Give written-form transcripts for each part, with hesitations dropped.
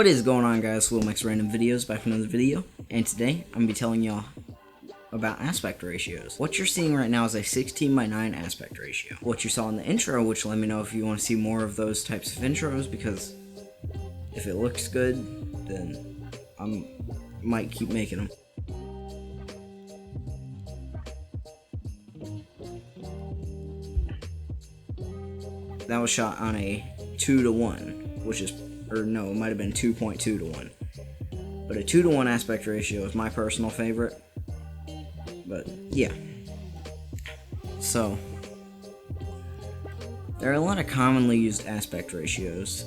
What is going on, guys? Will Makes Random Videos, back with another video, and today I'm going to be telling y'all about aspect ratios. What you're seeing right now is a 16:9 aspect ratio. What you saw in the intro, which let me know if you want to see more of those types of intros, because if it looks good, then I might keep making them. That was shot on a 2:1, which is, or no, it might have been 2.2:1. But a 2:1 aspect ratio is my personal favorite. But yeah. So there are a lot of commonly used aspect ratios,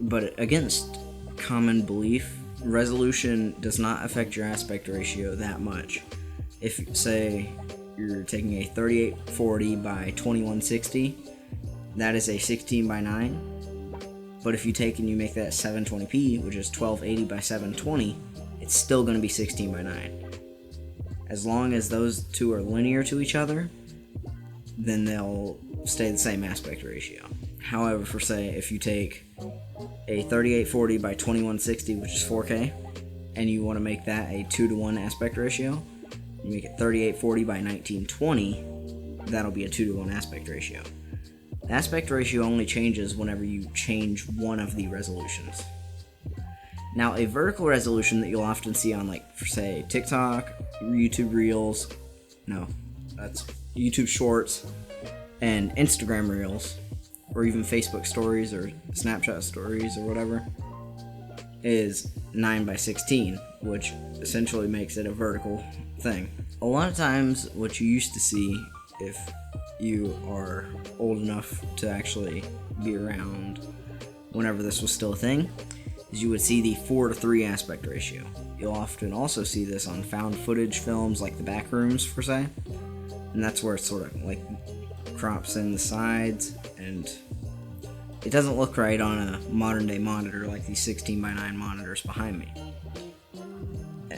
but against common belief, resolution does not affect your aspect ratio that much. If, say, you're taking a 3840 by 2160, that is a 16:9. But if you take and you make that 720p, which is 1280 by 720, it's still going to be 16:9. As long as those two are linear to each other, then they'll stay the same aspect ratio. However, for say, if you take a 3840 by 2160, which is 4K, and you want to make that a 2:1 aspect ratio, you make it 3840 by 1920, that'll be a 2:1 aspect ratio. The aspect ratio only changes whenever you change one of the resolutions. Now, a vertical resolution that you'll often see on, like, for say, TikTok, YouTube Reels, no, that's YouTube Shorts, and Instagram Reels, or even Facebook Stories or Snapchat Stories or whatever, is 9:16, which essentially makes it a vertical thing. A lot of times, what you used to see, if you are old enough to actually be around whenever this was still a thing, is you would see the 4:3 aspect ratio. You'll often also see this on found footage films like the Backrooms, for say, and that's where it sort of like crops in the sides, and it doesn't look right on a modern day monitor like these 16:9 monitors behind me.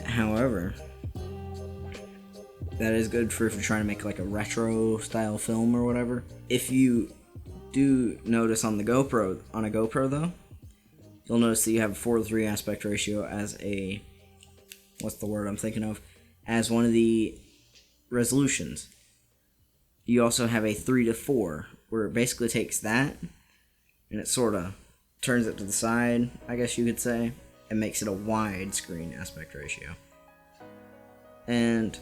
However, that is good for if you're trying to make like a retro style film or whatever. If you do notice on a GoPro though, you'll notice that you have a 4:3 aspect ratio as a, what's the word I'm thinking of, as one of the resolutions. You also have a 3:4, where it basically takes that and it sort of turns it to the side, I guess you could say, and makes it a widescreen aspect ratio. And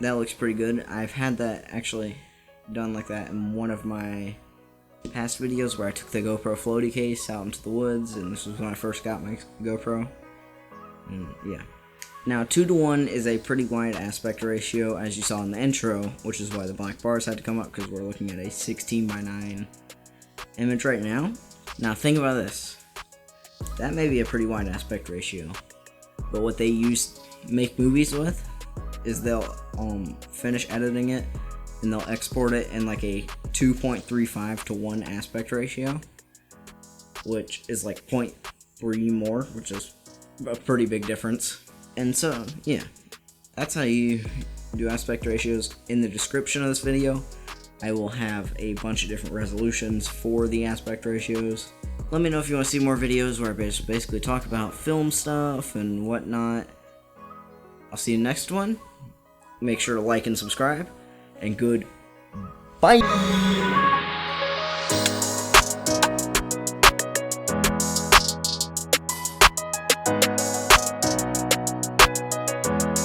that looks pretty good. I've had that actually done like that in one of my past videos where I took the GoPro floaty case out into the woods, and this was when I first got my GoPro. And yeah. Now, 2:1 is a pretty wide aspect ratio, as you saw in the intro, which is why the black bars had to come up, because we're looking at a 16:9 image right now. Now, think about this. That may be a pretty wide aspect ratio, but what they make movies with is they'll finish editing it and they'll export it in like a 2.35:1 aspect ratio, which is like 0.3 more, which is a pretty big difference. And so, yeah, that's how you do aspect ratios. In the description of this video, I will have a bunch of different resolutions for the aspect ratios. Let me know if you want to see more videos where I basically talk about film stuff and whatnot. I'll see you next one. Make sure to like and subscribe, and goodbye.